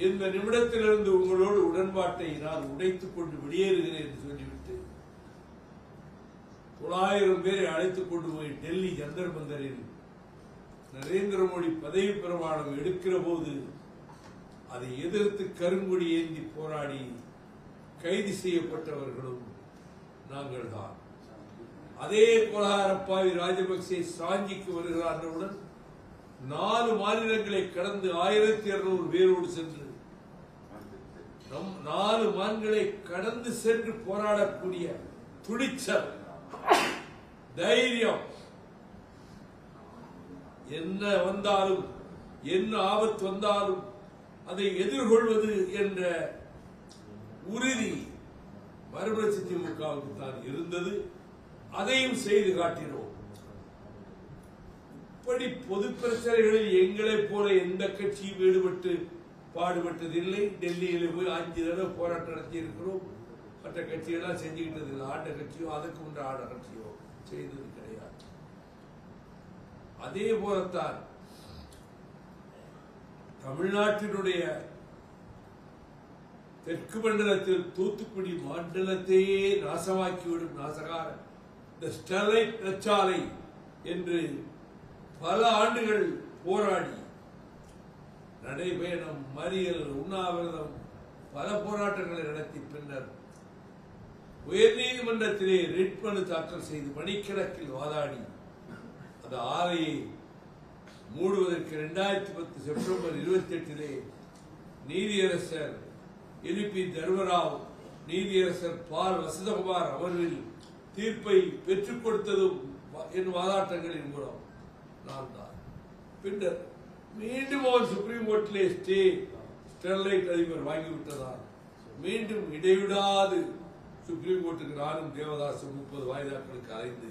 இந்த நிமிடத்திலிருந்து உங்களோடு உடன்பாட்டை நான் உடைத்துக் கொண்டு வெளியேறுகிறேன் என்று சொல்லிவிட்டு 900 பேரை அழைத்துக் கொண்டு போய் டெல்லி ஜந்தர் மந்தரில் நரேந்திர மோடி பதவி பிரமாணம் எடுக்கிற போது அதை எதிர்த்து கருங்குடி ஏந்தி போராடி கைது செய்யப்பட்டவர்களும் நாங்கள் தான். அதே கொலகாரப்பாவி ராஜபக்சே சாஞ்சிக்கு வருகிறார்களுடன் 4 மாநிலங்களை கடந்து 1200 பேரோடு சென்று 4 மான்களை கடந்து சென்று போராடக்கூடிய துணிச்சல், தைரியம், என்ன வந்தாலும் என்ன ஆபத்து வந்தாலும் அதை எதிர்கொள்வது என்ற உறுதி மறுமலர்ச்சி திமுகவுக்கு தான் இருந்தது. அதையும் செய்து காட்டினோம். இப்படி பொது பிரச்சனைகளில் எங்களைப் போல எந்த கட்சியும் ஈடுபட்டு பாடுபட்டதில்லை. டெல்லியில் போய் 5 தடவை போராட்டம் நடத்தி இருக்கிறோம். மற்ற கட்சியெல்லாம் செஞ்சுக்கிட்டது இல்லை. ஆண்ட கட்சியோ அதுக்கு முன்ன ஆண்ட கட்சியோ செய்தது கிடையாது. அதே போலத்தான் தமிழ்நாட்டினுடைய தெற்கு மண்டலத்தில் தூத்துக்குடி மண்டலத்தையே நாசமாக்கிவிடும் நாசகார இந்த ஸ்டெர்லைட் நச்சாலை என்று பல ஆண்டுகள் போராடி நடைபயணம், மறியல், உண்ணாவிரதம், பல போராட்டங்களை நடத்தி பின்னர் உயர்நீதிமன்றத்திலே ரிட் மனு தாக்கல் செய்து மணிக்கணக்கில் வாதாடி அந்த ஆலையை மூடுவதற்கு 2010 செப்டம்பர் 28 நீதியரசர் எலிபி தர்மராவ், நீதியரசர் பால் வசந்தகுமார் அமர்வில் தீர்ப்பை பெற்றுக் கொடுத்ததும் என் வாதாட்டங்களின் மூலம் நான் தான். பின்னர் மீண்டும் அவன் சுப்ரீம் கோர்ட்டிலே ஸ்டே ஸ்டெர்லைட் அதிபர் வாங்கிவிட்டதால் மீண்டும் இடைவிடாது சுப்ரீம் கோர்ட்டுக்கு நானும் தேவதாசும் 30 வாய்தாக்களுக்கு அலைந்து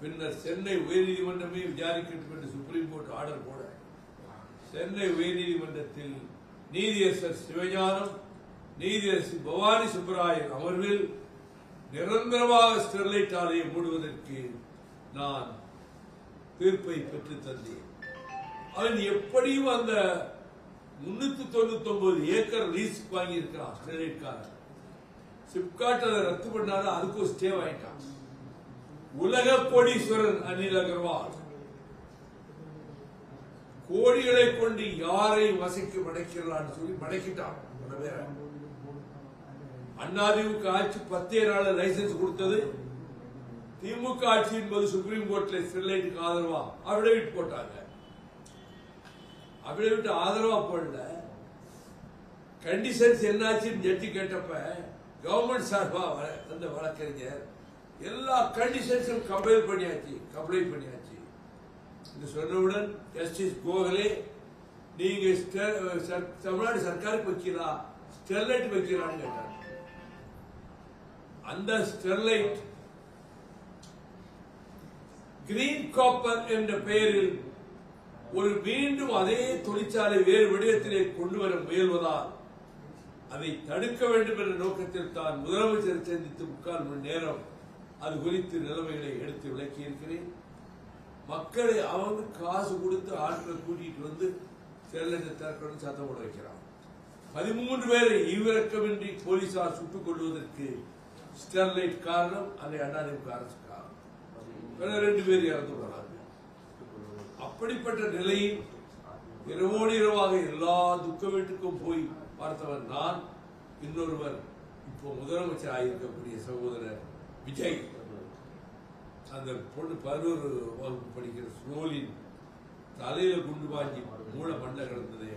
பின்னர் சென்னை உயர்நீதிமன்றமே விசாரிக்கட்டும் என்று சுப்ரீம் கோர்ட் ஆர்டர் போட சென்னை உயர்நீதிமன்றத்தில் நீதியரசர் சிவஞானம், நீதியரசி பவானி சுப்பராயன் அமர்வில் நிரந்தரமாக ஸ்டெர்லைட் ஆலையை மூடுவதற்கு நான் தீர்ப்பை பெற்று தந்தேன். அவன் எப்படியும் அந்த 399 ஏக்கர் லீஸ் வாங்கி இருக்கிறான் ஸ்டெர்லைட்காரன். சிப்காட் அதை ரத்து பண்ணாலும் அதுக்கு ஒரு ஸ்டே வாங்கிட்டான். உலக கோடீஸ்வரன் அனில் அகர்வால் கோடிகளை கொண்டு யாரை வசைக்கு மடக்கிறான்னு சொல்லி மடக்கிட்டான். அதிமுக ஆட்சி 10 நாள் லைசன்ஸ் கொடுத்தது. திமுக ஆட்சியின் போது சுப்ரீம் கோர்ட்ல ஸ்டெர்லைட்டுக்கு ஆதரவா அபிடவிட் போட்டாங்க. அபிடவிட் ஆதரவா போடல, கண்டிஷன்ஸ் என்னாச்சுன்னு ஜட்ஜி கேட்டப்ப கவர்மெண்ட் சார்பா அந்த வழக்கறிஞர் எல்லா கண்டிஷன்ஸும் கம்ப்ளைண்ட் பண்ணியாச்சு. இது சொன்னவுடன் ஜஸ்டிஸ் கோகலே நீங்க தமிழ்நாடு சர்க்காருக்கு வைக்கிறா ஸ்டெர்லைட் வைக்கிறான்னு கேட்டார். அந்த ஸ்டெர்லைட் கிரீன் காப்பர் என்ற பெயரில் ஒரு மீண்டும் அதே தொழிற்சாலை வேறு வடிவத்திலே கொண்டு வர முயல்வதால் அதை தடுக்க வேண்டும் என்ற நோக்கத்தில் தான் முதலமைச்சர் சந்தித்து 3/4 மணி நேரம் அது குறித்து நிலைமைகளை எடுத்து விளக்கி இருக்கிறேன். மக்களை அவங்க காசு கொடுத்து ஆட்களை கூட்டிட்டு வந்து ஸ்டெர்லைட்டை திறக்கணும் சத்தம் போட வைக்கிறான். 13 பேரை ஈவிரக்கமின்றி போலீசார் சுட்டுக் கொள்வதற்கு ஸ்டெர்லைட் காரணம், அதை அதிமுக அரசு காரணம். 2 பேர் இறந்து போனாங்க. அப்படிப்பட்ட நிலையில் இரவோடு இரவாக எல்லா துக்க வீட்டுக்கும் போய் பார்த்தவர் நான். இன்னொருவர் இப்போ முதலமைச்சர் ஆகியிருக்கக்கூடிய சகோதரர் விஜய், அந்த பொண்ணு 11 வகுப்பு படிக்கிற ஸ்னோலின் தலையில குண்டு வாங்கி மூளை மண்ட கிடந்தது.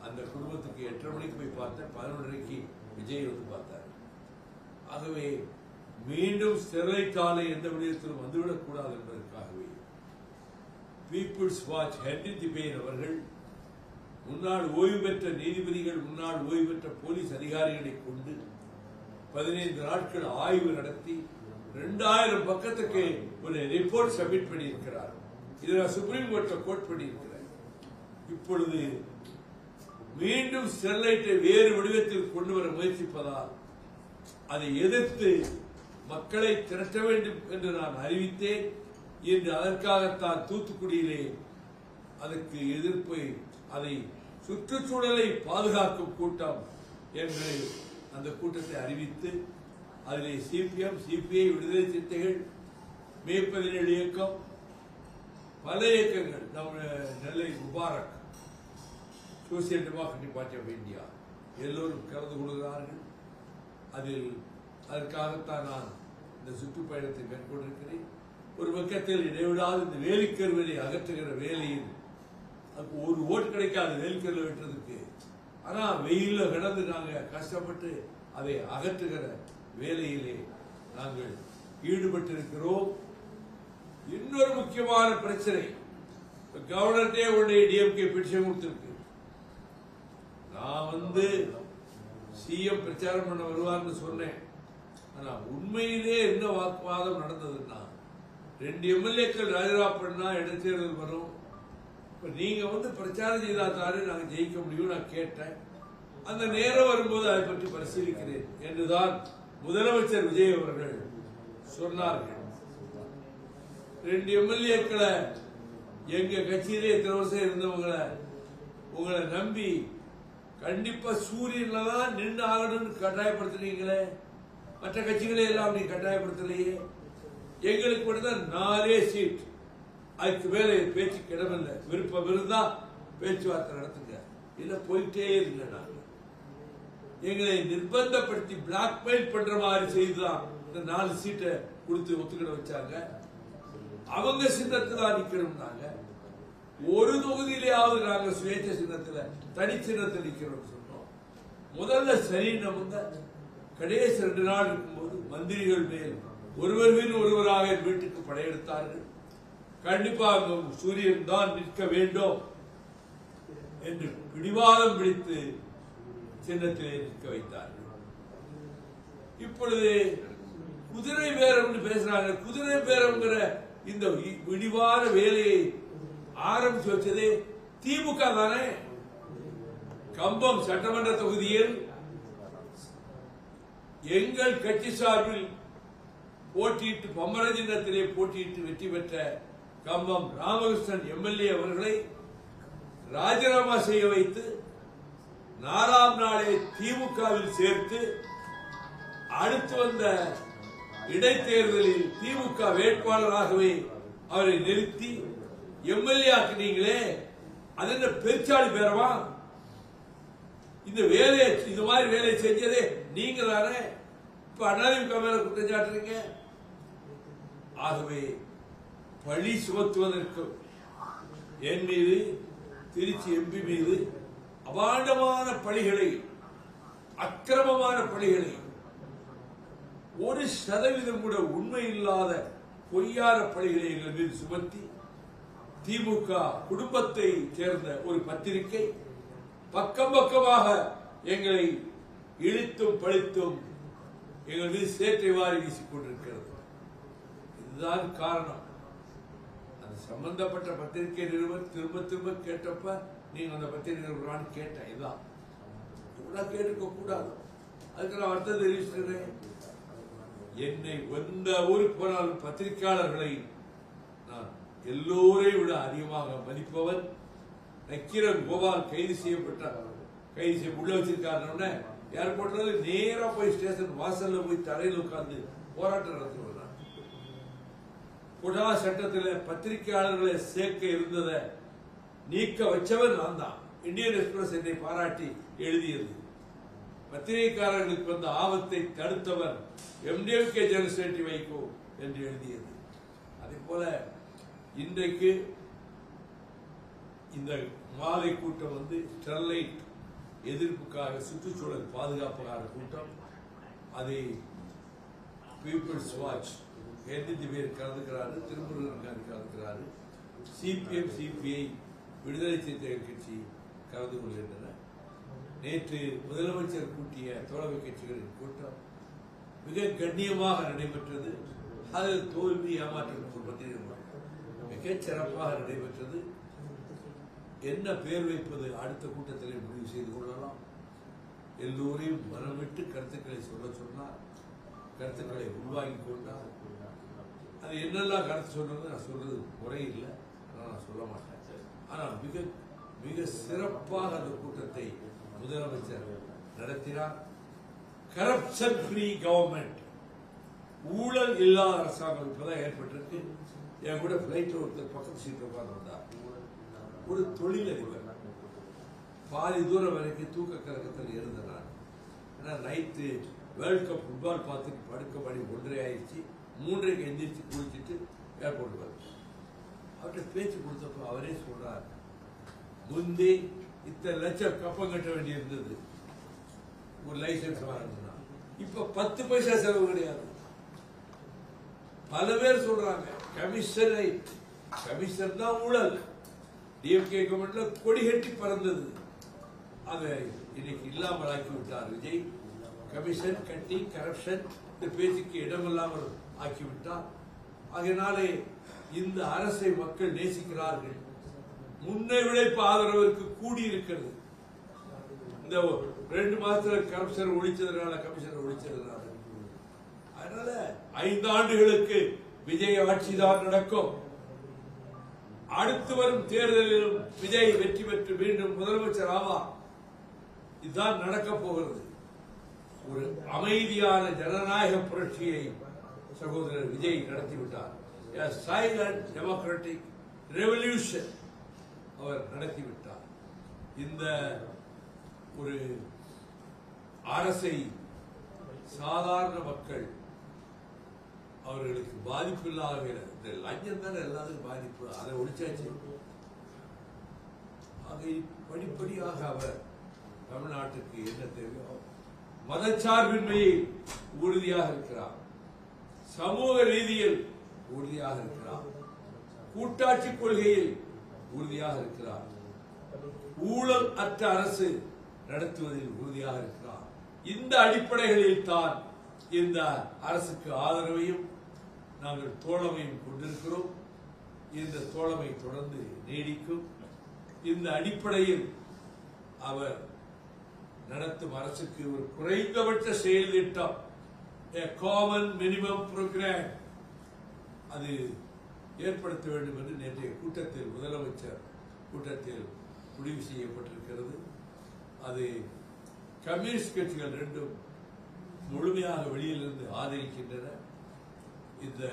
அந்த குடும்பத்துக்கு 8:30 மணிக்கு போய் பார்த்தேன். 11:30 விஜய் வந்து பார்த்தார். ஆகவே மீண்டும் ஸ்டெர்லைட் ஆலை எந்த விடயத்திலும் வந்துவிடக்கூடாது என்பதற்காகவே பீப்புள்ஸ் வாட்ச் ஹென்றி திபேன் அவர்கள் முன்னாள் ஓய்வு பெற்ற நீதிபதிகள், முன்னாள் ஓய்வு பெற்ற போலீஸ் அதிகாரிகளை கொண்டு 15 நாட்கள் ஆய்வு நடத்தி 2000 பக்கத்துக்கு ஒரு ரிப்போர்ட் சப்மிட் பண்ணியிருக்கிறார். இதை நான் சுப்ரீம் கோர்ட்ல கோட் பண்ணியிருக்கிறேன். இப்பொழுது மீண்டும் ஸ்டெர்லைட்டை வேறு வடிவத்தில் கொண்டு வர முயற்சிப்பதால் அதை எதிர்த்து மக்களை திரட்ட வேண்டும் என்று நான் அறிவித்தேன். இன்று அதற்காகத்தான் தூத்துக்குடியிலே அதற்கு எதிர்ப்பை அதை சுற்றுச்சூழலை பாதுகாக்கும் கூட்டம் என்று அந்த கூட்டத்தை அறிவித்து அதிலே சிபிஎம், சிபிஐ, விடுதலை சிறுத்தைகள், மே 17 இயக்கம், பல இயக்கங்கள், நம்ம Nellai Mubarak, social democratic party of India எல்லோரும் கலந்து கொள்கிறார்கள். அதற்காகத்தான் நான் இந்த சுற்றுப்பயணத்தை மேற்கொண்டிருக்கிறேன். ஒரு பக்கத்தில் இடைவிடாது இந்த வேலிக்கருவிலை அகற்றுகிற வேலையில் ஒரு ஓட்டு கிடைக்காது வேலிக்கருவை வெட்டுறதுக்கு. ஆனா வெயில்ல கிடந்து நாங்க கஷ்டப்பட்டு அதை அகற்றுகிற வேலையிலே நாங்கள் ஈடுபட்டிருக்கிறோம். இன்னொரு முக்கியமான பிரச்சனை, கவர்னர்டே உடனே டிஎம்கே பிடிஷன் கொடுத்திருக்கு. நான் சிஎம் பிரச்சாரம் பண்ண வருவார்னு சொன்னேன். ஆனா உண்மையிலே என்ன வாக்குவாதம் நடந்ததுன்னா, 2 எம்எல்ஏக்கள் ராஜினாமா பண்ணா இடைத்தேர்தல் வரும், இப்ப நீங்க பிரச்சாரம் செய்தா தானே நாங்க ஜெயிக்க முடியும் நான் கேட்டேன். அந்த நேரம் வரும்போது அதை பற்றி பரிசீலிக்கிறேன் என்றுதான் முதலமைச்சர் விஜய் அவர்கள் சொன்னார்கள். 2 எம்எல்ஏக்களை எங்க கட்சியிலே இத்தனை வருஷம் இருந்தவங்களை உங்களை நம்பி கண்டிப்பா சூரியன்ல தான் நின்று ஆகணும்னு கட்டாயப்படுத்துறீங்களே, மற்ற கட்சிகளே எல்லாம் நீ கட்டாயப்படுத்தலையே. எங்களுக்கு மட்டும்தான் 4 சீட், அதுக்கு மேல பேச்சுக்கு இடமில்லை. விருப்பம் இருந்தா பேச்சுவார்த்தை நடத்துங்க, இல்ல போயிட்டே இருங்க. நாங்க எங்களை நிர்பந்தப்படுத்தி பிளாக்மெயில் பண்ற மாதிரி செய்துதான் இந்த 4 சீட்டை கொடுத்து ஒத்துக்கிட வச்சாங்க. அவங்க சின்னத்துல நிக்கணும்னாங்க. ஒரு தொகுதியிலேயாவது நாங்க சுயேட்சை சின்னத்துல தனி சின்னத்தில் நிக்கிறோம் சொன்னோம். முதல்ல சரி நம்ம கடைசி 2 நாள் இருக்கும்போது மந்திரிகள் மேல் ஒருவர் மீது ஒருவராக வீட்டுக்கு படையெடுத்தார்கள். கண்டிப்பாக சூரியன் தான் நிற்க வேண்டும் என்று பிடிவாதம் பிடித்து சின்னத்திலே நிற்க வைத்தார்கள். இப்பொழுது குதிரை பேரம் பேசுறாங்க. குதிரை பேரம்ங்கிற இந்த விடிவான வேலையை ஆரம்பிச்சு வச்சதே திமுக தானே. கம்பம் சட்டமன்ற தொகுதியில் எங்கள் கட்சி சார்பில் போட்டியிட்டு பம்பர சின்னத்திலே போட்டியிட்டு வெற்றி பெற்ற கம்பம் ராமகிருஷ்ணன் எம்எல்ஏ அவர்களை ராஜினாமா செய்ய வைத்து 4ஆம் நாளே திமுகவில் சேர்த்து அடுத்து வந்த இடைத்தேர்தலில் திமுக வேட்பாளராகவே அவரை நிறுத்தி எம்எல்ஏ ஆக்கினீங்களே, அது என்ன பெருச்சாளி பேரவா? இந்த வேலையை இந்த மாதிரி வேலையை செஞ்சதே நீங்க தானே. இப்ப அதிமுக மேல குற்றம் சாட்டுறீங்க. ஆகவே பழி சுமத்துவதற்கு என் மீது, திருச்சி எம்பி மீது அபாண்டமான பழிகளை, அக்கிரமமான பழிகளை, 1% கூட உண்மை இல்லாத பொய்யான பழிகளை எங்கள் மீது சுமத்தி திமுக குடும்பத்தை சேர்ந்த ஒரு பத்திரிகை பக்கம் பக்கமாக எங்களை இழுத்தும் பழித்தும் எங்கள் மீது சேற்றை வாரி வீசிக் கொண்டிருக்கிறது. இதுதான் காரணம். அது சம்பந்தப்பட்ட பத்திரிகை நிறுவனம் திரும்ப திரும்ப கேட்டப்ப நீங்க அந்த பத்திரிகை நிறுவனம் கேட்டேன். இதுதான் இவ்வளவு கேட்டுக்க கூடாது. அதுக்கு நான் அர்த்தம் தெரிவிச்சிருக்கிறேன். என்னை எந்த ஊருக்கு போனாலும் பத்திரிகையாளர்களை நான் எல்லோரையும் விட அதிகமாக மதிப்பவன். நக்கீரன் கோபால் கைது செய்யப்பட்டார். கைது செய்ய உள்ள வச்சிருக்காரு. ஏர்போர்ட்ல நேரா போய் ஸ்டேஷன் வாசல்ல போய் தரையில் உட்கார்ந்து போராட்டம் நடத்துவார். புடா சட்டத்தில் பத்திரிகையாளர்களை சேர்க்க இருந்ததை நீக்க வச்சவர் நான் தான். இந்தியன் எக்ஸ்பிரஸ் என்னை பாராட்டி எழுதியது. பத்திரிகைக்காரர்களுக்கு வந்த ஆபத்தை தடுத்தவர் எம்டிஎம்கே ஜெனரல் செக்ரட்டரி வைகோ என்று எழுதியது. அதே போல இன்றைக்கு இந்த மாலை கூட்டம் ஸ்டெர்லைட் எதிர்ப்புக்காக, சுற்றுச்சூழல் பாதுகாப்புக்கான கூட்டம். அதை பீப்புள்ஸ் வாட்ச் எண்ணூத்தி பேர் கலந்துக்கிறாரு, திருமுருகன் கலந்துக்கிறாரு, சிபிஎம், சிபிஐ, விடுதலை சிறுத்தைகள் கட்சி கலந்து கொள்கின்றன. நேற்று முதலமைச்சர் கூட்டிய தோழமை கட்சிகளின் கூட்டம் மிக கண்ணியமாக நடைபெற்றது. அதில் தோல்வி ஏமாற்றம் மிகச் சிறப்பாக நடைபெற்றது. என்ன பேர் வைப்பது அடுத்த கூட்டத்தில் முடிவு செய்து கொள்ளலாம். எல்லோரையும் மனம் விட்டு கருத்துக்களை சொல்ல சொன்னார். கருத்துக்களை உருவாக்கி கொண்டார். அது என்னெல்லாம் கருத்து சொல்றது நான் சொல்றது முறை இல்லை, நான் சொல்ல மாட்டேன். ஆனால் மிக மிக சிறப்பாக அந்த கூட்டத்தை முதலமைச்சர் நடத்தினார். கரப்ஷன் ஃப்ரீ கவர்மெண்ட், ஊழல் இல்லாத அரசாங்கம் இப்பதான் ஏற்பட்டிருக்கு. என் கூட பிளைட்ல ஒருத்தர் பக்கத்து சீட்டு உட்கார்ந்து வந்தார். ஒரு தொழிலதிபர், பாதி தூரம் வரைக்கும் தூக்க கலக்கத்தில் இருந்தார். ஏன்னா நைட்டு வேர்ல்ட் கப் ஃபுட்பால் பார்த்துட்டு படுக்க மணி 1:30 ஆயிடுச்சு. 3:30 எந்திரிச்சு குளிச்சுட்டு ஏர்போர்ட் வருது. அவர்கிட்ட பேச்சு கொடுத்தப்போ அவரே சொல்றார், முந்தி இத்தனை லட்சம் கப்பம் கட்ட வேண்டி இருந்தது ஒரு லைசன்ஸ் வாங்கணும்னா, இப்ப 10 பைசா செலவு கிடையாது. பல பேர் சொல்றாங்க கமிஷன் தான் ஊழல். டிஎம்கே கவர்மெண்ட்ல கொடி கட்டி பறந்தது, அதை இன்னைக்கு இல்லாமல் ஆக்கி விட்டார் விஜய். கமிஷன் கட்டி கரப்ஷன் இந்த பேச்சுக்கு இடமில்லாமல் ஆக்கிவிட்டார். அதனாலே இந்த அரசை மக்கள் நேசிக்கிறார்கள். முன்னை விட இப்ப ஆதரவிற்கு கூடி இருக்கிறது. இந்த 2 மாசத்துல கரப்ஷன் ஒழிச்சதுனால, கமிஷன் ஒழிச்சதுனால. அதனால 5 ஆண்டுகளுக்கு விஜய் ஆட்சிதான் நடக்கும். அடுத்து வரும் தேர்தலிலும் விஜய் வெற்றி பெற்று மீண்டும் முதலமைச்சர் ஆவார். இதுதான் நடக்க போகிறது. ஒரு அமைதியான ஜனநாயக புரட்சியை சகோதரர் விஜய் நடத்திவிட்டார். சைலண்ட் டெமோக்ராட்டிக் ரெவல்யூஷன் அவர் நடத்திவிட்டார். இந்த ஒரு அரசை சாதாரண மக்கள் அவர்களுக்கு பாதிப்பு இல்லாத, இந்த லஞ்சம் தானே எல்லாத்துக்கும் பாதிப்பு, அதை ஒழிச்சாச்சு. ஆக படிப்படியாக அவர் தமிழ்நாட்டுக்கு என்ன தேவையோ மதச்சார்பின்மையை உறுதியாக இருக்கிறார், சமூக ரீதியில் உறுதியாக இருக்கிறார், கூட்டாட்சி கொள்கையில் உறுதியாக இருக்கிறார், ஊழல் அற்ற அரசு நடத்துவதில் உறுதியாக இருக்கிறார். இந்த அடிப்படைகளில் தான் இந்த அரசுக்கு ஆதரவையும் நாங்கள் தோழமையும் கொண்டிருக்கிறோம். இந்த தோழமை தொடர்ந்து நீடிக்கும். இந்த அடிப்படையில் அவர் நடத்தும் அரசுக்கு ஒரு குறைந்தபட்ச செயல் திட்டம், காமன் மினிமம் புரோகிராம், அது ஏற்படுத்த வேண்டும் என்று நேற்றைய கூட்டத்தில் முதலமைச்சர் கூட்டத்தில் முடிவு செய்யப்பட்டிருக்கிறது. அது கம்யூனிஸ்ட் கட்சிகள் 2 முழுமையாக வெளியிலிருந்து ஆதரிக்கின்றன. இந்த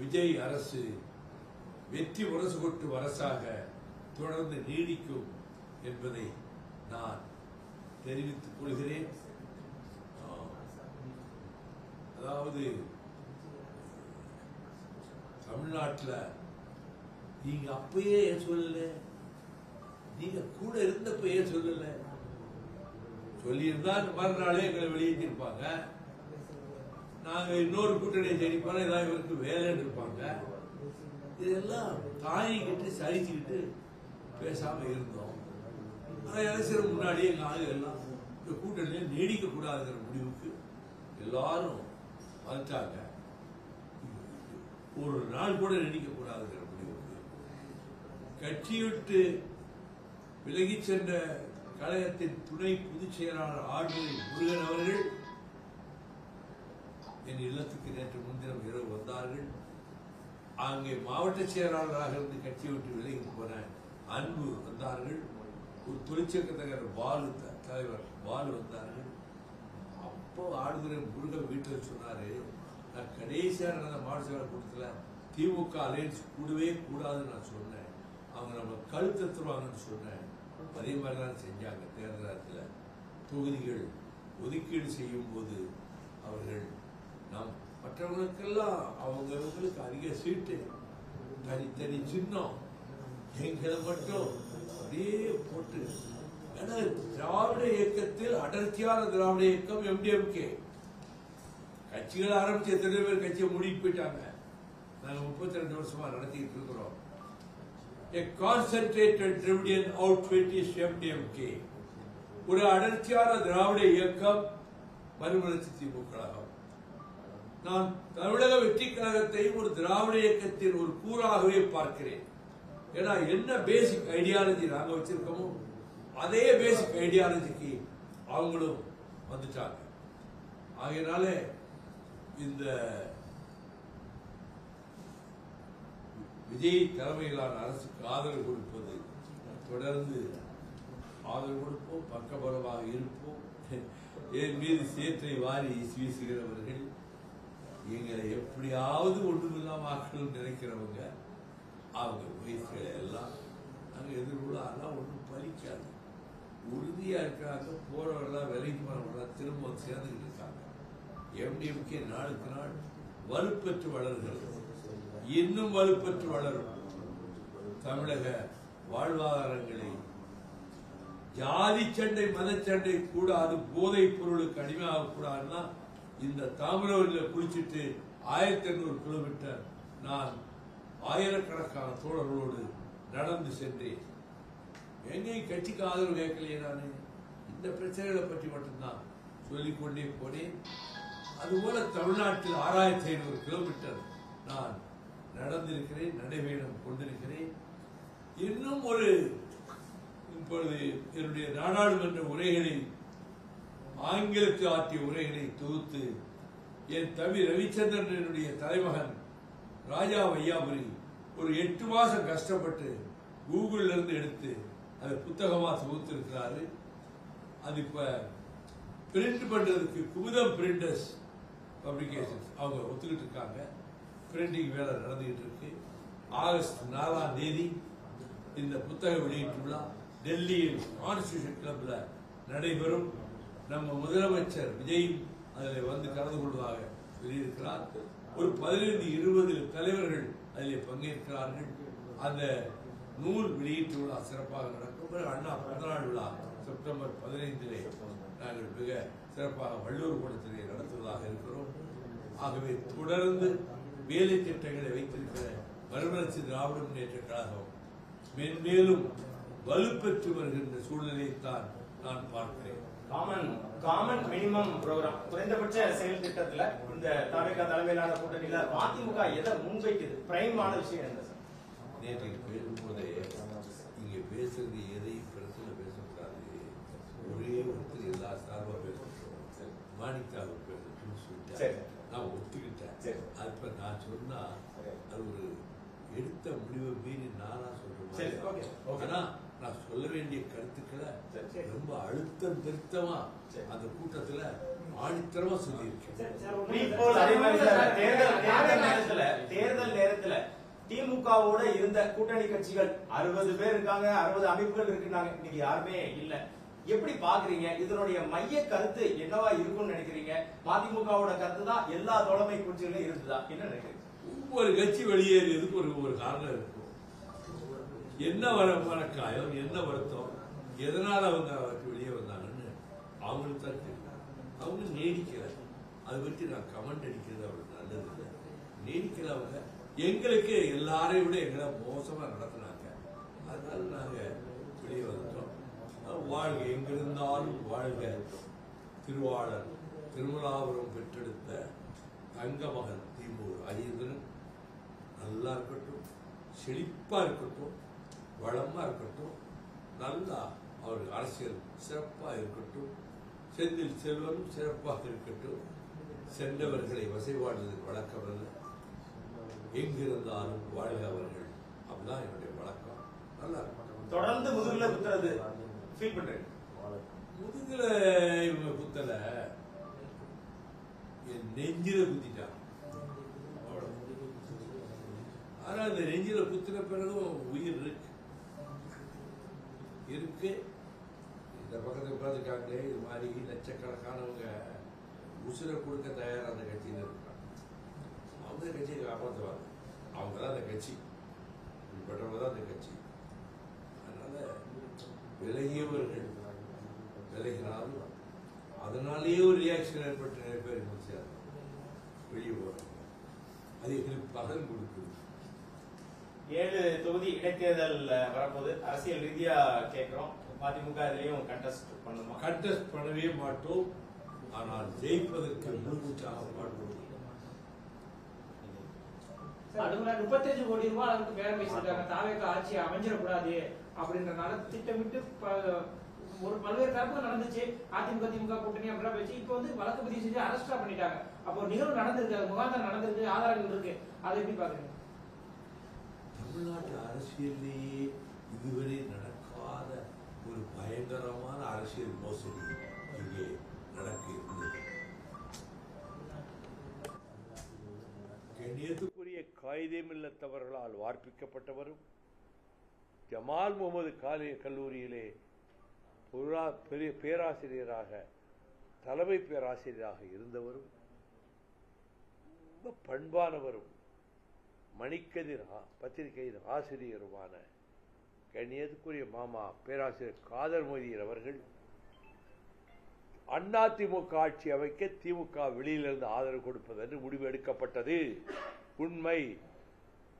விஜய் அரசு வெற்றி முரசு கொட்டும் அரசாக தொடர்ந்து நீடிக்கும் என்பதை நான் தெரிவித்துக் கொள்கிறேன். அதாவது தமிழ்நாட்டில் நீங்க அப்பயே ஏன் சொல்லல, நீங்க கூட இருந்தப்ப ஏன் சொல்லல, சொல்லியிருந்தா மறுநாளே எங்களை வெளியேற்றிருப்பாங்க. நாங்க இன்னொரு கூட்டணியை ஜெயிப்போம், ஏதாவது இவருக்கு வேலைன்னு இருப்பாங்க. இதெல்லாம் தாங்கிக்கிட்டு சகிச்சுக்கிட்டு பேசாம இருந்தோம். ஆனா எலெக்ஷன் முன்னாடியே நாங்கள் எல்லாம் இந்த கூட்டணியை நீடிக்க கூடாதுங்கிற முடிவுக்கு எல்லாரும் வந்துட்டாங்க. ஒரு நாள் கூட நீடிக்க கூடாதுங்கிற முடிவுக்கு கட்சி விட்டு விலகி சென்ற கழகத்தின் துணை பொதுச் செயலாளர் ஆடுதுறை முருகன் அவர்கள் என் இல்லத்துக்கு நேற்று முன்தினம் இரவு வந்தார்கள். அங்கே மாவட்ட செயலாளராக இருந்து கட்சியை விட்டு விலகி போன அன்பு வந்தார்கள். ஒரு தொழிற்சங்கத்தகர் பாலு தலைவர் பாலு வந்தார்கள். அப்போ ஆடுதுறை முருகன் வீட்டில் சொன்னாரு, நான் கடைசியா நடந்த மாவட்ட செயலாளர் கூட்டத்துல திமுக அலையன்ஸ் கூடவே கூடாதுன்னு நான் சொன்னேன், அவங்க நம்ம கழுத்துருவாங்கன்னு சொன்னேன். அதே மாதிரிதான் செஞ்சாங்க. தேர்தல் தொகுதிகள் ஒதுக்கீடு செய்யும் போது அவர்கள் நாம் மற்றவங்களுக்கெல்லாம் அவங்களுக்கு அதிக சீட்டு, தனித்தனி சின்னம், எங்களை மட்டும் அப்படியே போட்டு. ஏன்னா திராவிட இயக்கத்தில் அடர்த்தியான திராவிட இயக்கம் எம்டிஎம்கே கட்சிகள் ஆரம்பிச்சு எத்தனை பேர் கட்சியை மூடிட்டு போயிட்டாங்க. நாங்க 32 வருஷமா நடத்திட்டு இருக்கிறோம். A concentrated Dravidian outfit is MDMK. ஒரு அடர்த்தியான திராவிட இயக்கம் மறுமலர்ச்சி திமுக கழகம். நான் தமிழக வெற்றி கழகத்தை ஒரு திராவிட இயக்கத்தின் ஒரு கூறாகவே பார்க்கிறேன். ஏன்னா என்ன பேசிக் ஐடியாலஜி நாங்க வச்சிருக்கோமோ அதே பேசிக் ஐடியாலஜிக்கு அவங்களும் வந்துட்டாங்க. ஆகையினால இந்த விஜய் தலைமையிலான அரசுக்கு ஆதரவு கொடுப்பது தொடர்ந்து ஆதரவு கொடுப்போம், பக்கபலமாக இருப்போம். என் மீது சேற்றை வாரி வீசுகிறவர்கள், எங்களை எப்படியாவது ஒன்றுமில்லாம ஆக்கணும்னு நினைக்கிறவங்க, அவங்க முயற்சிகளை எல்லாம் நாங்கள் எதிர்கொள்ளலாம். ஒன்றும் பலிக்காது. உறுதியா இருக்கிறாங்க. போறவர்களா விலைக்கு போறவர்களா திரும்ப சேர்ந்துக்கிட்டு இருக்காங்க. எம்டிஎம்கே நாளுக்கு நாள் வலுப்பெற்று வளர்கிறது. இன்னும் வலுப்பெற்று வளரும். தமிழக வாழ்வாதாரங்களை ஜாதி சண்டை மதச்சண்டை கூடாது, போதைப் பொருளுக்கு அடிமையாக கூடாதுன்னா இந்த தாமிரவரியில் குளிச்சுட்டு 1800 கிலோமீட்டர் நான் ஆயிரக்கணக்கான தோழர்களோடு நடந்து சென்றேன். எங்கேயும் கட்சிக்கு ஆதரவு கேட்கலையே. நான் இந்த பிரச்சனைகளை பற்றி மட்டும்தான் சொல்லிக்கொண்டே போனேன். அதுபோல தமிழ்நாட்டில் 6500 கிலோமீட்டர் நான் நடந்திருக்கிறேன், நடைபயணம் கொண்டிருக்கிறேன். இன்னும் இப்பொழுது என்னுடைய நாடாளுமன்ற உரைகளை, ஆங்கிலத்தில் ஆற்றிய உரைகளை தொகுத்து என் தம்பி ரவிச்சந்திரன் என்னுடைய தலைமகன் ராஜா வையாபுரி ஒரு 8 மாசம் கஷ்டப்பட்டு கூகுள்ல இருந்து எடுத்து அதை புத்தகமா தொகுத்திருக்கிறாரு. அது இப்ப பிரிண்ட் பண்றதுக்கு குமுதம் பிரிண்டர்ஸ் பப்ளிகேஷன்ஸ் அவங்க ஒத்துக்கிட்டு இருக்காங்க. பிரிண்டிங் வேலை நடந்துகிட்டு இருக்கு. ஆகஸ்ட் 4ஆம் தேதி இந்த புத்தக வெளியீட்டு விழா டெல்லியில் கான்ஸ்டிடியூஷன் கிளப்ல நடைபெறும். நம்ம முதலமைச்சர் விஜய் அதில் வந்து கலந்து கொள்வதாக சொல்லியிருக்கிறார். ஒரு 15-20 தலைவர்கள் அதில் பங்கேற்கிறார்கள். அந்த நூல் வெளியீட்டு விழா சிறப்பாக நடக்கும். அண்ணா பிறந்தநாள் விழா செப்டம்பர் 15 நாங்கள் மிக சிறப்பாக வள்ளுவர் கூடத்திலே நடத்துவதாக இருக்கிறோம். ஆகவே தொடர்ந்து வேலை திட்டங்களை வைத்திருக்கிற மறுமலர்ச்சி திராவிட முன்னேற்ற கழகம் மென்மேலும் வலுப்பெற்று வருகின்ற சூழ்நிலையைத்தான் நான் பார்க்கிறேன். காமன் மினிமம் ப்ரோக்ராம், குறைந்தபட்ச செயல் திட்டத்துல இந்த தவிக தலைமையிலான கூட்டணியில அதிமுக எதை முன்வைக்குது? பிரைமான விஷயம் என்ன சார்? நேற்றைக்கு பேசும்போதே இங்க பேசுறது எதையும் பிரச்சனை பேசக்கூடாது, ஒரே ஒருத்தர் எல்லா சார்பா பேசுறோம், மாணிக்காக பேசணும்னு சொல்லிட்டேன். நான் ஒத்துக்கிட்டேன். அப்ப நான் சொன்னா அது ஒரு எடுத்த முடிவை மீறி நானா சொல்றேன். ஆனா நான் சொல்ல வேண்டிய கருத்துக்களை ரொம்ப அழுத்தம் திருத்தமா அந்த கூட்டத்துல ஆணித்தரமா சொல்லியிருக்கேன். தேர்தல் நேரத்துல திமுகவோட இருந்த கூட்டணி கட்சிகள் 60 பேர் இருக்காங்க, 60 அமைப்புகள் இருக்குன்னாங்க. இன்னைக்கு யாருமே இல்ல. எப்படி பாக்குறீங்க? இதனுடைய மைய கருத்து என்னவா இருக்கும்னு நினைக்கிறீங்க? மதிமுகவோட கருத்து தான் எல்லா தோழமை கட்சிகளும் இருக்குதா? என்ன நினைக்கிறீங்க? ஒவ்வொரு கட்சி வெளியேறியதுக்கு ஒரு காரணம் இருக்கும். என்ன மனக்காயம், என்ன வருத்தம், எதனால அவங்க வெளியே வந்தாங்கன்னு அவங்களுக்கு தான் தெரியும். அவங்க நீடிக்கல. அதை பற்றி நான் கமெண்ட் அடிக்கிறது அவங்களுக்கு நல்லது இல்லை. நீடிக்கல. அவங்க எங்களுக்கு எல்லாரையும் விட எங்களை மோசமா நடத்தினாங்க. அதனால நாங்க வெளியே வந்துட்டோம். வாழ்க, எங்கிருந்தாலும் வாழ்க திருவாளர் திருமலாபுரம் பெற்றெடுத்த தங்க மகன் திமுக ராஜேந்திரன் நல்லா இருக்கட்டும், செழிப்பா இருக்கட்டும், வளமா இருக்கட்டும், நல்லா அவர் அரசியல் சிறப்பா இருக்கட்டும், செந்தில் செல்வனும் சிறப்பாக இருக்கட்டும், சென்றவர்களை வசைவாடுவதற்கு வழக்கமல்ல, எங்கிருந்தாலும் வாழ்க அவர்கள். அப்படிதான் என்னுடைய வழக்கம். நல்லா இருக்கும். தொடர்ந்து முதுகுல குத்துறது ஃபீல் பண்றேன். முதுகுல இவங்க குத்தல, என் நெஞ்சில குத்திட்டான். ஆனா அந்த நெஞ்சில குத்தின பிறகும் உயிர் இருக்கு. இந்த பக்கத்துல உட்காந்துருக்காங்களே, இது மாதிரி லட்சக்கணக்கானவங்க உசுரை கொடுக்க தயாரா அந்த கட்சியில இருக்காங்க. அவங்க கட்சியை காப்பாற்றுவாங்க. அவங்கதான் அந்த கட்சி, இப்படிப்பட்டவங்க தான் அந்த கட்சி. அதனால விலகியவர்கள் விலகினாலும் அதனாலேயே ஒரு ரியாக்ஷன் ஏற்பட்டு நிறைய பேர் முடிச்சார் வெளியே போறாங்க. அது எங்களுக்கு பலன் கொடுக்குது. 7 தொகுதி இடைத்தேர்தல் வரப்போது. அரசியல் ரீதியா கேட்கிறோம், மதிமுக இதுலயும் கண்டெஸ்ட் பண்ணுமா? கண்டெஸ்ட் பண்ணவே மாட்டோம். ஆனால் ஜெயிப்பதற்கு முன்கூட்டாக மாட்டோம். 35 கோடி ரூபாய் அளவுக்கு பேரம் பேசிருக்காங்க. தாவேக ஆட்சி அமைஞ்சிடக்கூடாது அப்படின்றனால திட்டமிட்டு ஒரு பல்வேறு தரப்பு நடந்துச்சு. அதிமுக திமுக கூட்டணி அப்படிலாம் வச்சு இப்ப வந்து வழக்கு பதிவு செஞ்சு அரெஸ்டா பண்ணிட்டாங்க. அப்போ நிகழ்வு நடந்திருக்கு, முகாந்தரம் நடந்திருக்கு, ஆதாரங்கள் இருக்கு. அதை எப்படி பாக்குறீங்க? தமிழ்நாட்டு அரசியலே இதுவரை நடக்காத பயங்கரமான அரசியல் மோசடி இங்கே நடக்க இருந்தது. கண்ணியத்துக்குரிய காயிதே மில்லத்தவர்களால் வார்ப்பிக்கப்பட்டவரும் ஜமால் முகமது கல்லூரியிலே பேராசிரியராக தலைமை பேராசிரியராக இருந்தவரும் ரொம்ப பண்பானவரும் மணிக்கதிர் பத்திரிகையின் ஆசிரியருமான கண்ணியத்துக்குரிய மாமா பேராசிரியர் காதர் மொய்தீன் அவர்கள் அதிமுக ஆட்சி அமைக்க திமுக வெளியிலிருந்து ஆதரவு கொடுப்பது என்று முடிவு எடுக்கப்பட்டது. உண்மை,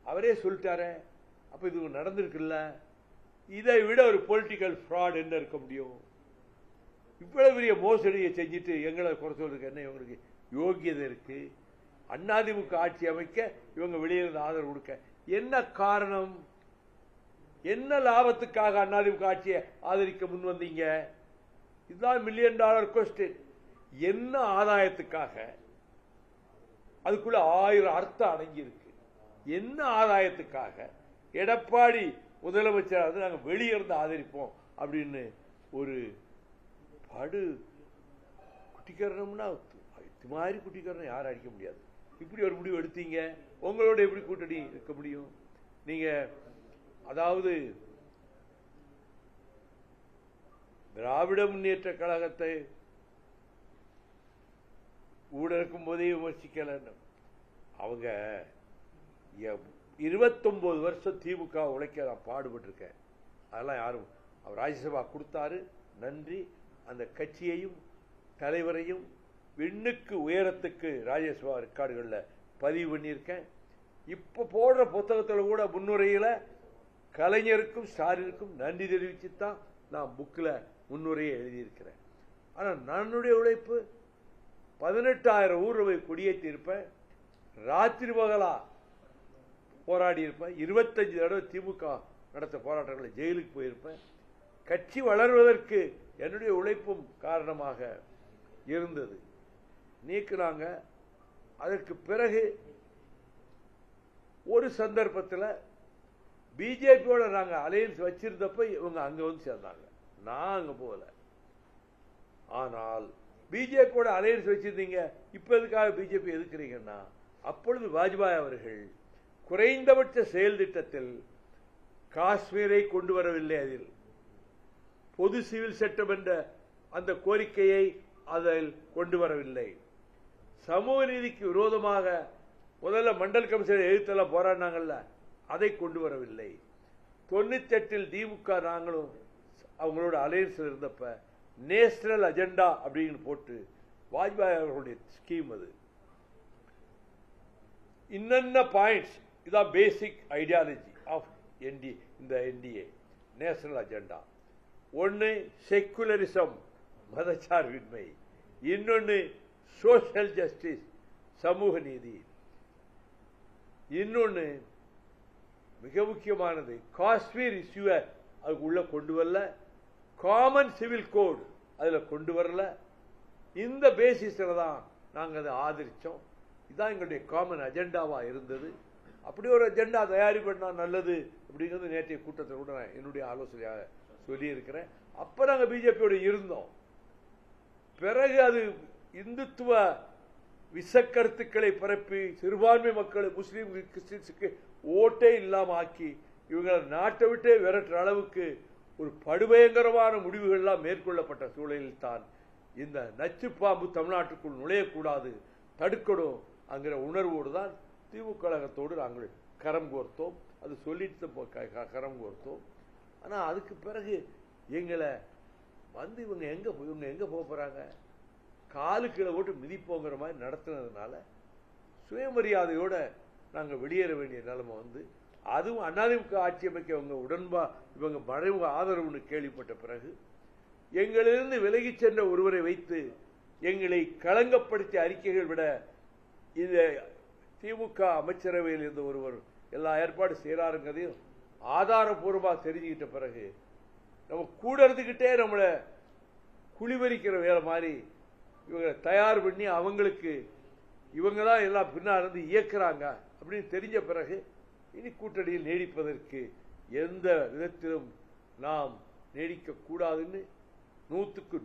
அவரே சொல்லிட்டார. அப்ப இது நடந்திருக்குல்ல, இதை விட ஒரு பொலிட்டிக்கல் ஃப்ராட் என்ன இருக்க முடியும்? இவ்வளவு பெரிய மோசடியை செஞ்சுட்டு எங்களை குறை சொல்றதுக்கு என்ன இவங்களுக்கு யோகியதை இருக்கு? அதிமுக ஆட்சி அமைக்க இவங்க வெளியிலிருந்து ஆதரவு கொடுக்க என்ன காரணம்? என்ன லாபத்துக்காக அதிமுக ஆட்சியை ஆதரிக்க முன் வந்தீங்க? இதுதான் $1 மில்லியன் கொஸ்டின். என்ன ஆதாயத்துக்காக? அதுக்குள்ள 1000 அர்த்தம் அடங்கி இருக்கு. என்ன ஆதாயத்துக்காக எடப்பாடி முதலமைச்சர் நாங்கள் வெளியிருந்து ஆதரிப்போம் அப்படின்னு ஒரு படு குட்டிக்கரணம்னா இது மாதிரி குட்டிக்கரணம் யாரும் அடிக்க முடியாது. இப்படி ஒரு முடிவு எடுத்தீங்க. உங்களோட எப்படி கூட்டணி இருக்க முடியும்? நீங்க அதாவது திராவிட முன்னேற்ற கழகத்தை ஊழலுக்கும் போதே விமர்சிக்கல. அவங்க 29 வருஷம் திமுக உழைக்க நான் பாடுபட்டிருக்கேன். அதெல்லாம் யாரும் அவர் ராஜ்யசபா கொடுத்தாரு, நன்றி. அந்த கட்சியையும் தலைவரையும் விண்ணுக்கு உயரத்துக்கு ராஜ்யசபா ரெக்கார்டுகளில் பதிவு பண்ணியிருக்கேன். இப்போ போடுற புத்தகத்தில் கூட முன்னுரையில் கலைஞருக்கும் ஸ்டாலினுக்கும் நன்றி தெரிவித்து தான் நான் புக்கில் முன்னுரையை எழுதியிருக்கிறேன். ஆனால் என்னுடைய உழைப்பு 18,000 ஊர் போய் கொடியேற்றி இருப்பேன். ராத்திரி பகலா போராடி இருப்பேன். 25 தடவை திமுக நடத்த போராட்டங்களில் ஜெயிலுக்கு போயிருப்பேன். கட்சி வளர்வதற்கு என்னுடைய உழைப்பும் காரணமாக இருந்தது. நீக்குனாங்க. அதற்கு பிறகு ஒரு சந்தர்ப்பத்தில் பிஜேபியோட நாங்கள் அலையன்ஸ் வச்சிருந்தப்ப இவங்க அங்க வந்து சேர்ந்தாங்க. நான் அங்க போகல. ஆனால் பிஜேபியோட அலையன்ஸ் வச்சிருந்தீங்க, இப்ப எதுக்காக பிஜேபி எதுக்குறீங்கன்னா, அப்பொழுது வாஜ்பாய் அவர்கள் குறைந்தபட்ச செயல் திட்டத்தில் காஷ்மீரை கொண்டு வரவில்லை. அதில் பொது சிவில் சட்டம் என்ற அந்த கோரிக்கையை அதில் கொண்டு வரவில்லை. சமூக நீதிக்கு விரோதமாக முதல்ல மண்டல் கமிஷனை எதிர்த்தெல்லாம் போராடினாங்கல்ல, அதை கொண்டு வரவில்லை. 98 திமுக நாங்களும் அவங்களோட அலையன்ஸ் இருந்தப்ப நேஷனல் அஜெண்டா அப்படின்னு போட்டு வாஜ்பாய் அவர்களுடைய ஸ்கீம் அது. இன்னென்ன பாயிண்ட்ஸ், இதான் பேசிக் ஐடியாலஜி ஆஃப் இந்த என்டிஏ நேஷனல் அஜெண்டா. ஒன்னு செக்குலரிசம், மதச்சார்பின்மை. இன்னொன்னு சோஷியல் ஜஸ்டிஸ், சமூக நீதி. இன்னொன்னு மிக முக்கியமானது காஷ்மீர் இஷ்யூவை அதுக்குள்ள கொண்டு வரல. காமன் சிவில் கோட் அதுல கொண்டு வரல. இந்த பேசிஸ்ல தான் நாங்கள் அதை ஆதரிச்சோம். இதுதான் எங்களுடைய காமன் அஜெண்டாவா இருந்தது. அப்படி ஒரு அஜெண்டா தயாரி பண்ணா நல்லது அப்படிங்கிறது நேற்றைய கூட்டத்தில் கூட நான் என்னுடைய ஆலோசனையாக சொல்லி இருக்கிறேன். அப்ப நாங்கள் பிஜேபியோட இருந்தோம். பிறகு அது இந்துத்துவ விசக்கருத்துக்களை பரப்பி சிறுபான்மை மக்கள் முஸ்லீம் கிறிஸ்டின்ஸுக்கு ஓட்டே இல்லாம ஆக்கி இவங்களை நாட்டை விட்டே விரட்டுற அளவுக்கு ஒரு படுபயங்கரமான முடிவுகள்லாம் மேற்கொள்ளப்பட்ட சூழலில் தான் இந்த நச்சு பாம்பு தமிழ்நாட்டுக்குள் நுழையக்கூடாது, தடுக்கணும் அங்கிற உணர்வோடு தான் திமுக கழகத்தோடு நாங்கள் கரம் கோர்த்தோம். அது சொல்லிட்டு கரம் கோர்த்தோம். ஆனால் அதுக்கு பிறகு எங்களை வந்து இவங்க எங்க போக போறாங்க, காலு கீழே போட்டு மிதிப்போங்கிற மாதிரி நடத்துனதுனால சுயமரியாதையோட நாங்கள் வெளியேற வேண்டிய நிலைமை வந்து, அதுவும் அதிமுக ஆட்சி அமைக்க இவங்க மறைமுக ஆதரவுன்னு கேள்விப்பட்ட பிறகு எங்களிலிருந்து விலகி சென்ற ஒருவரை வைத்து எங்களை களங்கப்படுத்திய அறிக்கைகள் விட இந்த திமுக அமைச்சரவையில் இருந்த ஒருவர் எல்லா ஏற்பாடு செய்யறாருங்கிறதையும் ஆதாரபூர்வமாக தெரிஞ்சுக்கிட்ட பிறகு நம்ம கூட இருந்துகிட்டே நம்மளை குளிவரிக்கிற வேலை மாதிரி இவங்க தயார் பண்ணி அவங்களுக்கு இவங்க தான் எல்லாம் பின்னா இருந்து இயக்குறாங்க அப்படின்னு தெரிஞ்ச பிறகு இனி கூட்டணியில் நீடிப்பதற்கு எந்த விதத்திலும் நாம் நீடிக்கக்கூடாதுன்னு 100க்கு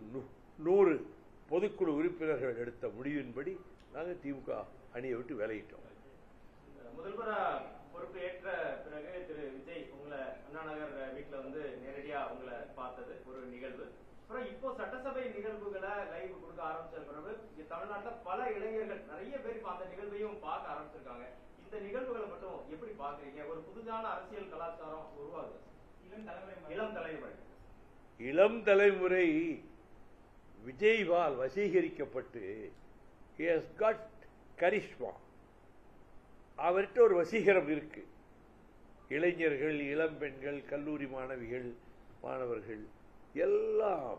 100 பொதுக்குழு உறுப்பினர்கள் எடுத்த முடிவின்படி நாங்கள் திமுக அணியை விட்டு விலகிட்டோம். முதல்வரா பொறுப்பு ஏற்ற பிறகு திரு விஜய் உங்களை அண்ணா நகர் வீட்டுல வந்து நேரடியா உங்களை பார்த்தது ஒரு நிகழ்வு. அப்புறம் இப்போ சட்டசபை நிகழ்வுகளை லைவ் கொடுக்க ஆரம்பிச்ச பிறகு தமிழ்நாட்டுல பல இளைஞர்கள் நிறைய பேர் இப்ப அந்த நிகழ்வையும் பார்க்க ஆரம்பிச்சிருக்காங்க. இந்த நிகழ்வுகளை மட்டும் எப்படி பாக்குறீங்க? ஒரு புதுதான அரசியல் கலாச்சாரம் உருவாகுது. இளம் தலைமுறை விஜய்வால் வசீகரிக்கப்பட்டு கரிஷ்மா, அவர்கிட்ட ஒரு வசீகரம் இருக்கு. இளைஞர்கள், இளம் பெண்கள், கல்லூரி மாணவர்கள் எல்லாம்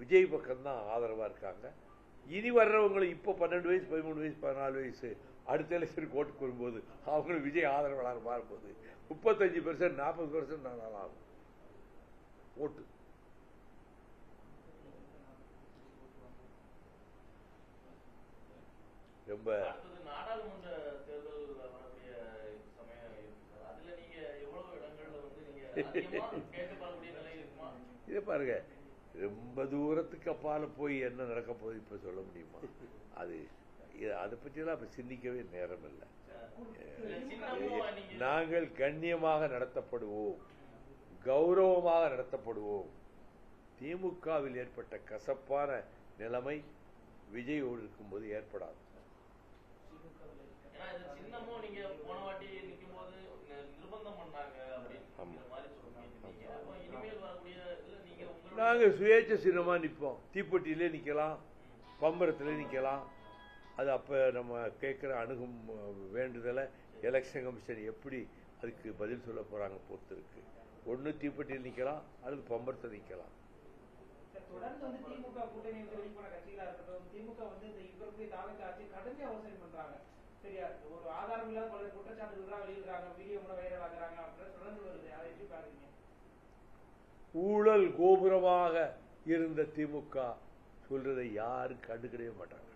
விஜய் பக்கம்தான் ஆதரவா இருக்காங்க. இனி வர்றவங்களும் இப்போ 12 வயசு 13 வயசு 14 வயசு அடுத்த எலெக்ஷனுக்கு ஓட்டுக்கு வரும்போது அவங்களும் விஜய் ஆதரவாளர் மாறும்போது 35% 40% ஆகும் ஓட்டு. ரொம்ப நாடாளுமன்ற தேர்தல் வரக்கூடிய சமயம் அதுல நீங்க எவ்வளவு இடங்கள்ல வந்து நீங்க கேட்டுப்பார்க்கக்கூடிய நிலை இருக்குமா? இதை பாருங்க, ரொம்ப தூரத்துக்கு அப்பால போய் என்ன நடக்க போகுது இப்ப சொல்ல முடியுமா? அதை பற்றியெல்லாம் அப்ப சிந்திக்கவே நேரம் இல்லை. நாங்கள் கண்ணியமாக நடத்தப்படுவோம், கௌரவமாக நடத்தப்படுவோம். திமுகவில் ஏற்பட்ட கசப்பான நிலைமை விஜயோடு இருக்கும்போது ஏற்படாது. சின்னமும் நீங்க போன வாட்டி நிற்கும் போது நிர்பந்தம் பண்ணாங்க அப்படிங்கிற மாதிரி சொல்றீங்க. இனிமேல் வரக்கூடிய நாங்க சுயேட்சை சின்னமா நிற்போம். தீப்பெட்டியிலே நிக்கலாம், பம்பரத்திலே நிக்கலாம். அது அப்ப நம்ம கேட்கிற அணுகும் வேண்டுதலை எலெக்ஷன் கமிஷன் எப்படி அதுக்கு பதில் சொல்ல போறாங்க பொறுத்து இருக்கு. ஒண்ணு தீப்பெட்டியில் நிக்கலாம் அல்லது பம்பரத்தில் நிக்கலாம். தொடர்ந்து வந்து திமுக கூட்டணி வெளிப்பட கட்சிகளா இருக்கட்டும், திமுக வந்து இந்த இவருக்கு தாவக ஆட்சி கடுமையா அவசரம் பண்றாங்க. சரியா, ஒரு ஆதாரம் இல்லாத பல குற்றச்சாட்டுகள் வெளியிடுறாங்க, வீடியோ கூட வைரல் ஆகுறாங்க அப்படின்னு தொடர்ந்து வருது. அதை எப்படி பாக்குறீங்க? ஊழல் கோபுரமாக இருந்த திமுக சொல்றதை யாரும் கண்டுக்கிடவே மாட்டாங்க.